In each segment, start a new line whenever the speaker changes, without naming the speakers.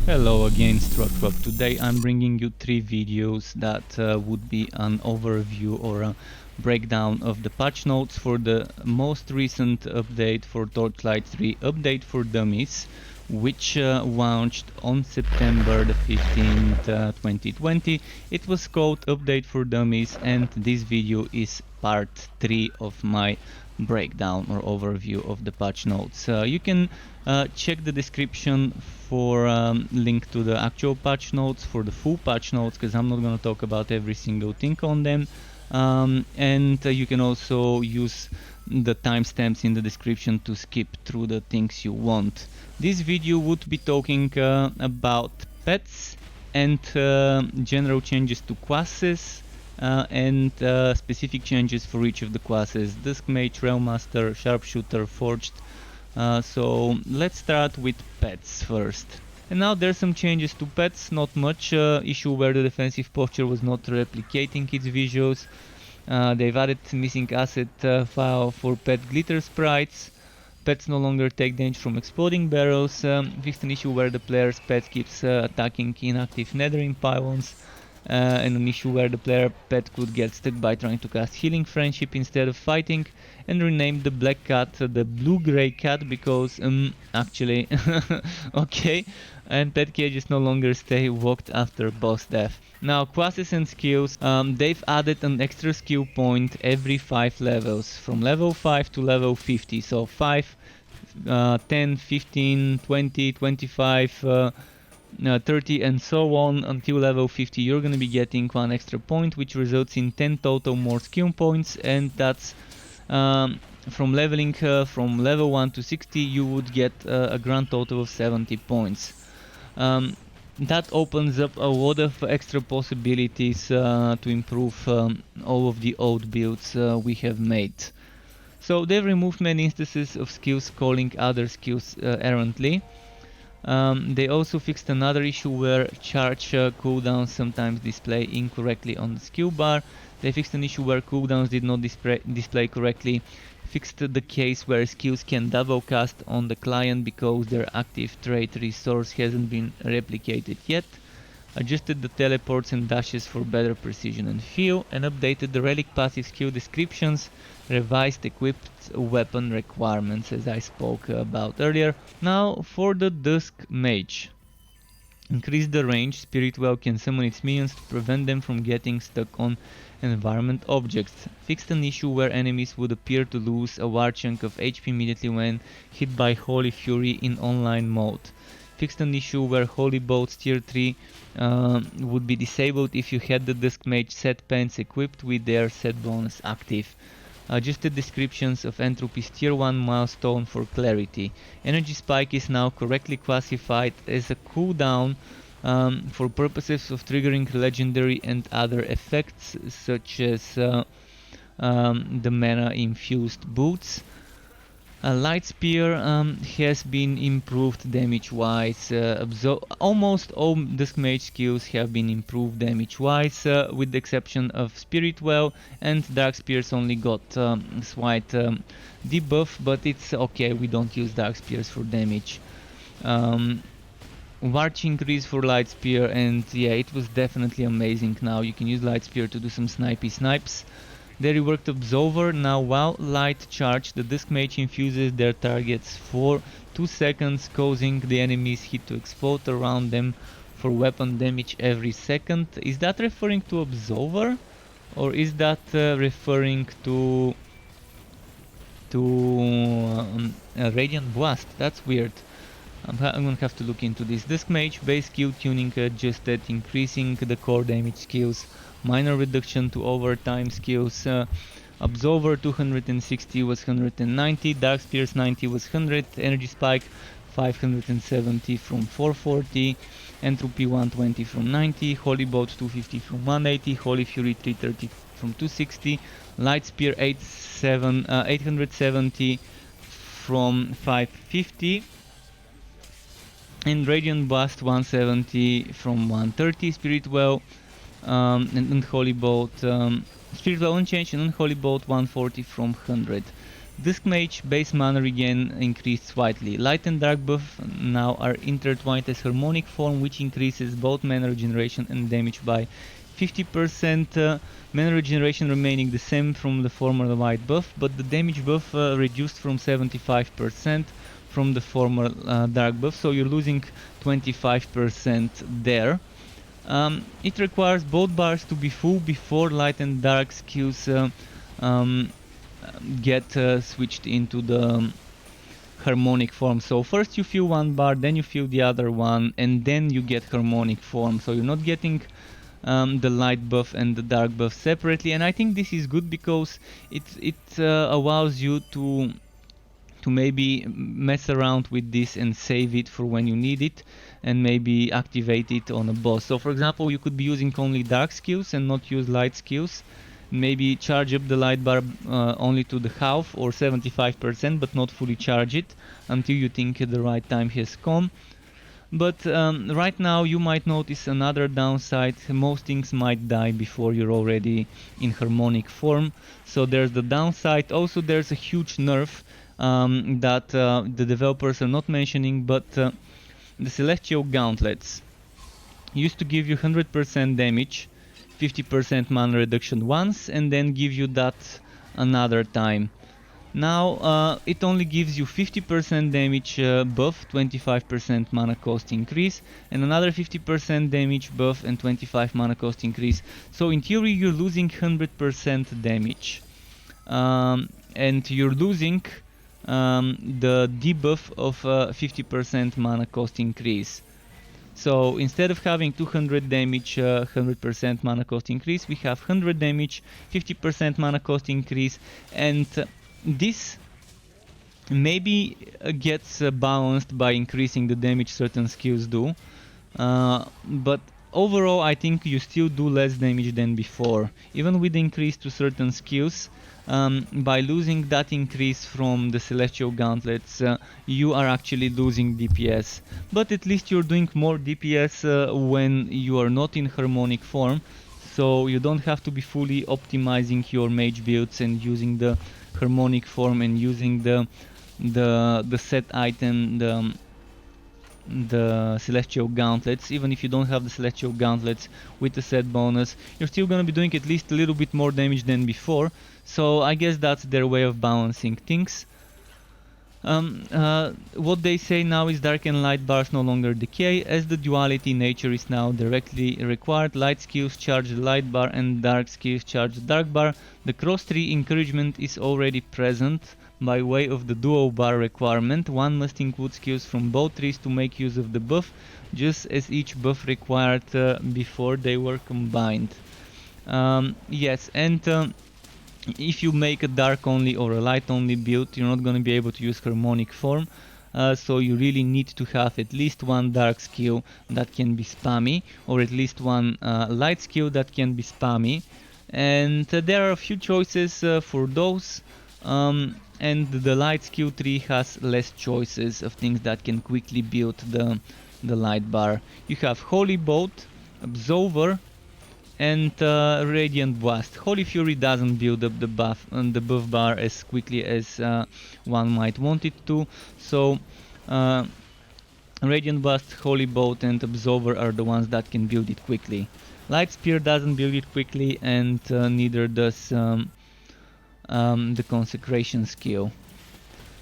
Hello again, Struck. Today I'm bringing you 3 videos that would be an overview or a breakdown of the patch notes for the most recent update for Torchlight 3 update for Dummies, which launched on September the 15th, 2020. It was called Update for Dummies, and this video is part 3 of my breakdown or overview of the patch notes. You can check the description for link to the actual patch notes, for the full patch notes, because I'm not going to talk about every single thing on them. And you can also use the timestamps in the description to skip through the things you want. This video would be talking about pets and general changes to classes, and specific changes for each of the classes: Dusk Mage, Railmaster, Sharpshooter, Forged. So let's start with pets first. And now there's some changes to pets, not much. Issue where the defensive posture was not replicating its visuals. They've added missing asset file for pet glitter sprites. Pets no longer take damage from exploding barrels. Fixed an issue where the player's pet keeps attacking inactive nethering pylons. And an issue where the player pet could get stuck by trying to cast Healing Friendship instead of fighting, and renamed the black cat the blue-gray cat because actually okay, and pet cages no longer stay locked after boss death. Now classes and skills, they've added an extra skill point every 5 levels, from level 5 to level 50, so 5, 10, 15, 20, 25, 30 and so on until level 50. You're gonna be getting 1 extra point, which results in 10 total more skill points, and that's from leveling from level 1 to 60 you would get a grand total of 70 points. That opens up a lot of extra possibilities to improve all of the old builds we have made. So they've removed many instances of skills calling other skills errantly. They also fixed another issue where charge cooldowns sometimes display incorrectly on the skill bar. They fixed an issue where cooldowns did not display correctly. Fixed the case where skills can double cast on the client because their active trait resource hasn't been replicated yet. Adjusted the teleports and dashes for better precision and feel, and updated the relic passive skill descriptions, revised equipped weapon requirements as I spoke about earlier. Now for the Dusk Mage. Increase the range. Spirit Well can summon its minions to prevent them from getting stuck on environment objects. Fixed an issue where enemies would appear to lose a large chunk of HP immediately when hit by Holy Fury in online mode. Fixed an issue where Holy Bolts tier 3 would be disabled if you had the Dusk Mage set pants equipped with their set bonus active. Adjusted descriptions of Entropy's tier 1 milestone for clarity. Energy Spike is now correctly classified as a cooldown for purposes of triggering legendary and other effects such as the mana infused boots. Light Spear has been improved damage wise. Almost all Dusk Mage skills have been improved damage wise, with the exception of Spirit Well, and Dark Spears only got slight debuff, but it's okay, we don't use Dark Spears for damage. March increase for Light Spear, and yeah, it was definitely amazing. Now you can use Light Spear to do some snipes. They reworked Absolver. Now while light charge, the Dusk Mage infuses their targets for 2 seconds, causing the enemy's hit to explode around them for weapon damage every second. Is that referring to Absolver? Or is that referring to Radiant Blast? That's weird. I'm gonna have to look into this. Dusk Mage base skill tuning adjusted, increasing the core damage skills. Minor reduction to overtime skills. Absolver 260 was 190, Dark Spears 90 was 100, Energy Spike 570 from 440, Entropy 120 from 90, Holy Bolt 250 from 180, Holy Fury 330 from 260, Light Spear 870 from 550, and Radiant Blast 170 from 130, Spirit Well and Unholy Bolt, Spirit Well unchanged, and Unholy Bolt 140 from 100. Dusk Mage base mana regain increased slightly. Light and Dark buff now are intertwined as harmonic form, which increases both mana regeneration and damage by 50%. Mana regeneration remaining the same from the former light buff, but the damage buff reduced from 75% from the former dark buff, so you're losing 25% there. It requires both bars to be full before light and dark skills get switched into the harmonic form. So first you fill one bar, then you fill the other one, and then you get harmonic form. So you're not getting the light buff and the dark buff separately, and I think this is good because it allows you to maybe mess around with this and save it for when you need it, and maybe activate it on a boss. So for example, you could be using only dark skills and not use light skills. Maybe charge up the light bar only to the half or 75%, but not fully charge it until you think the right time has come. But right now you might notice another downside. Most things might die before you're already in harmonic form. So there's the downside. Also there's a huge nerf that the developers are not mentioning, but the Celestial Gauntlets used to give you 100% damage, 50% mana reduction once, and then give you that another time. Now it only gives you 50% damage buff, 25% mana cost increase, and another 50% damage buff and 25 mana cost increase. So in theory you're losing 100% damage, and you're losing the debuff of 50% mana cost increase. So instead of having 200 damage, 100% mana cost increase, we have 100 damage, 50% mana cost increase, and this maybe gets balanced by increasing the damage certain skills do, but overall I think you still do less damage than before, even with the increase to certain skills. By losing that increase from the Celestial Gauntlets, you are actually losing DPS, but at least you're doing more DPS when you are not in harmonic form, so you don't have to be fully optimizing your mage builds and using the harmonic form and using the set item, the Celestial Gauntlets. Even if you don't have the Celestial Gauntlets with the set bonus, you're still gonna be doing at least a little bit more damage than before, so I guess that's their way of balancing things. What they say now is dark and light bars no longer decay, as the duality nature is now directly required. Light skills charge the light bar and dark skills charge the dark bar. The cross tree encouragement is already present by way of the dual bar requirement. One must include skills from both trees to make use of the buff, just as each buff required before they were combined. Yes, and if you make a dark only or a light only build, you're not going to be able to use harmonic form, so you really need to have at least one dark skill that can be spammy, or at least one light skill that can be spammy, and there are a few choices for those, and the light skill tree has less choices of things that can quickly build the light bar. You have Holy Bolt, Absolver, and Radiant Blast. Holy Fury doesn't build up the buff bar as quickly as one might want it to, so Radiant Blast, Holy Bolt and Absolver are the ones that can build it quickly. Light Spear doesn't build it quickly, and neither does the Consecration skill.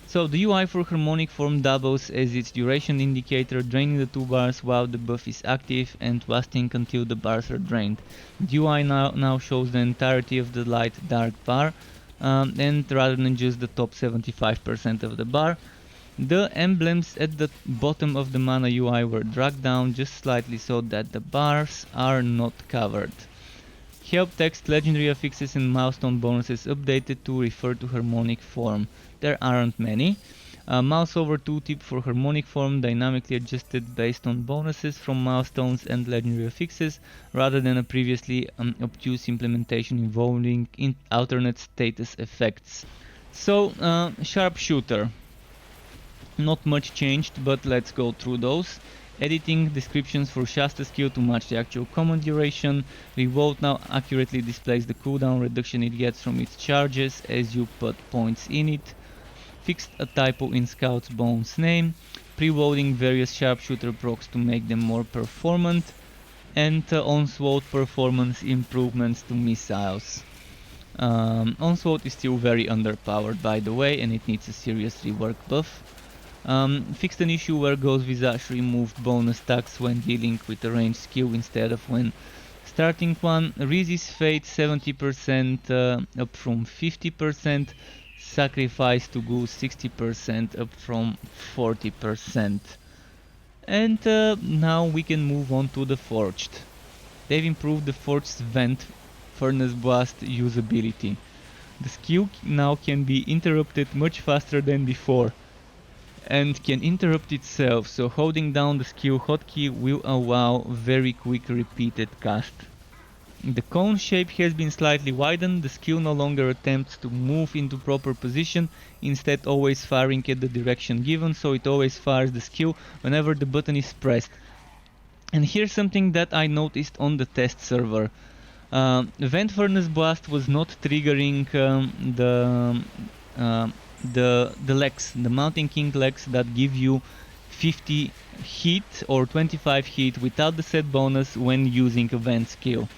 So the UI for harmonic form doubles as its duration indicator, draining the two bars while the buff is active and lasting until the bars are drained. The UI now shows the entirety of the light dark bar, and rather than just the top 75% of the bar. The emblems at the bottom of the mana UI were dragged down just slightly so that the bars are not covered. Help text, legendary affixes and milestone bonuses updated to refer to harmonic form. There aren't many. Mouse over tooltip for harmonic form dynamically adjusted based on bonuses from milestones and legendary affixes, rather than a previously obtuse implementation involving alternate status effects. So Sharpshooter. Not much changed, but let's go through those. Editing descriptions for Shasta skill to match the actual command duration. Revolt now accurately displays the cooldown reduction it gets from its charges as you put points in it. fixed a typo in Scout's Bone's name, pre-loading various Sharpshooter procs to make them more performant, and Onslaught performance improvements to missiles. Onslaught is still very underpowered by the way, and it needs a serious rework buff. Fixed an issue where Ghost Visage removed bonus attacks when dealing with a ranged skill instead of when starting one. Resist Fate 70% up from 50%. Sacrifice to Goose 60% up from 40%. And now we can move on to the Forged. They've improved the Forged's Vent Furnace Blast usability. The skill now can be interrupted much faster than before and can interrupt itself, so holding down the skill hotkey will allow very quick repeated cast. The cone shape has been slightly widened. The skill no longer attempts to move into proper position, instead always firing at the direction given, so it always fires the skill whenever the button is pressed. And here's something that I noticed on the test server. Vent Furnace Blast was not triggering the legs, the Mountain King legs that give you 50 hit or 25 hit without the set bonus when using a vent skill.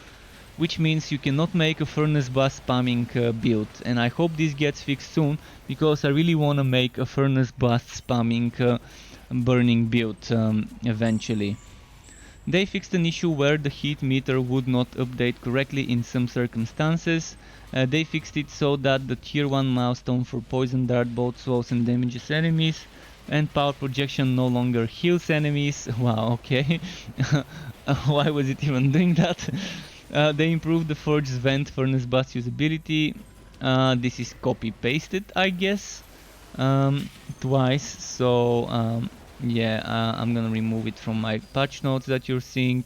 Which means you cannot make a Furnace Blast spamming build, and I hope this gets fixed soon, because I really wanna make a Furnace Blast spamming burning build eventually. They fixed an issue where the heat meter would not update correctly in some circumstances. They fixed it so that the tier 1 milestone for Poison Dart both slows and damages enemies, and Power Projection no longer heals enemies. Wow, okay. Why was it even doing that? They improved the Forge's Vent Furnace Blast usability. This is copy pasted, I guess, twice, so yeah, I'm gonna remove it from my patch notes that you're seeing.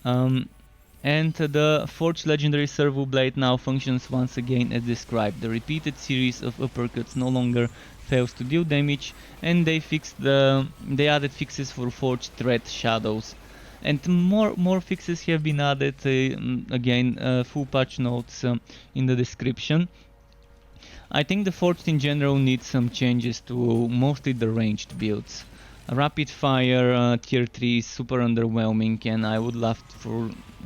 And the Forged Legendary Servo Blade now functions once again as described. The repeated series of uppercuts no longer fails to deal damage, and they added fixes for Forged Threat Shadows. And more fixes have been added, again, full patch notes in the description. I think the Forged in general needs some changes to mostly the ranged builds. Rapid Fire tier 3 is super underwhelming, and I would love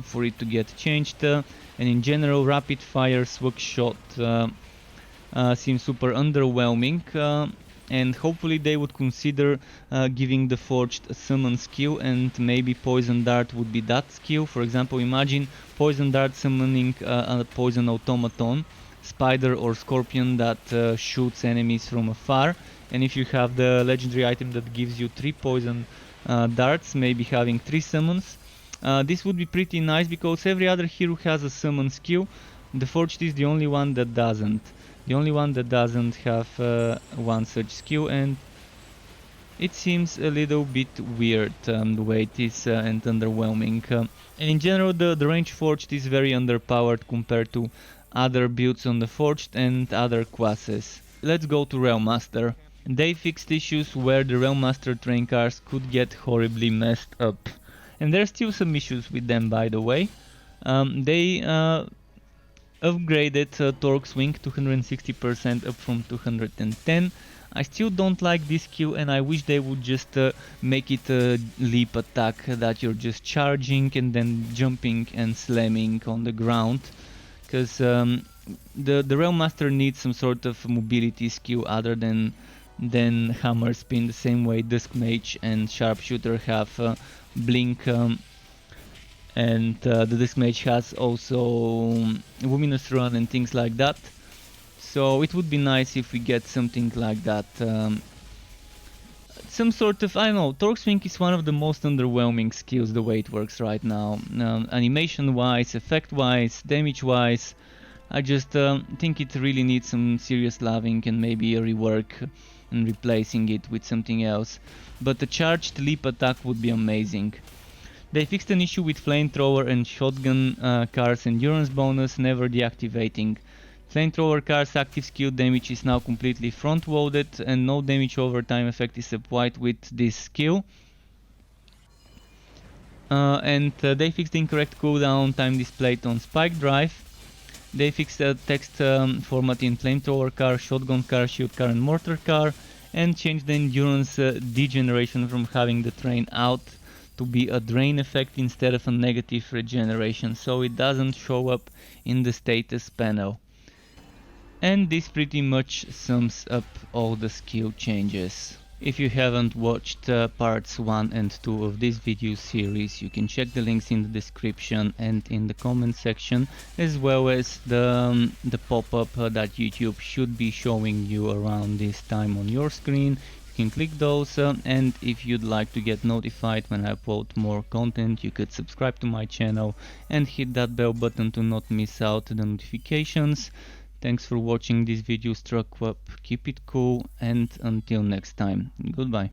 for it to get changed. And in general, Rapid Fire Swag Shot seems super underwhelming. And hopefully they would consider giving the Forged a summon skill, and maybe Poison Dart would be that skill. For example, imagine Poison Dart summoning a Poison Automaton, Spider or Scorpion that shoots enemies from afar, and if you have the legendary item that gives you 3 Poison Darts, maybe having 3 summons, this would be pretty nice, because every other hero has a summon skill. The Forged is the only one that doesn't. The only one that doesn't have one such skill, and it seems a little bit weird the way it is and underwhelming. And in general, the range Forged is very underpowered compared to other builds on the Forged and other classes. Let's go to Railmaster. They fixed issues where the Railmaster train cars could get horribly messed up. And there are still some issues with them, by the way. They upgraded Torque Swing 260% up from 210. I still don't like this skill, and I wish they would just make it a leap attack that you're just charging and then jumping and slamming on the ground. Because the Railmaster needs some sort of mobility skill other than Hammer Spin, the same way Dusk Mage and Sharpshooter have Blink. And the Dusk Mage has also Luminous Run and things like that. So it would be nice if we get something like that. Some sort of, I don't know, Torque Swing is one of the most underwhelming skills the way it works right now. Animation wise, effect wise, damage wise. I just think it really needs some serious loving and maybe a rework and replacing it with something else. But the charged leap attack would be amazing. They fixed an issue with Flamethrower and Shotgun Car's endurance bonus never deactivating. Flamethrower Car's active skill damage is now completely front-loaded, and no damage over time effect is applied with this skill. And they fixed the incorrect cooldown time displayed on Spike Drive. They fixed the text format in flamethrower car, shotgun car, shield car and mortar car, and changed the endurance degeneration from having the train out to be a drain effect instead of a negative regeneration, so it doesn't show up in the status panel. And this pretty much sums up all the skill changes. If you haven't watched parts 1 and 2 of this video series, you can check the links in the description and in the comment section, as well as the pop-up that YouTube should be showing you around this time on your screen. You can click those, and if you'd like to get notified when I upload more content, you could subscribe to my channel and hit that bell button to not miss out the notifications. Thanks for watching this video, struck up, keep it cool, and until next time, goodbye.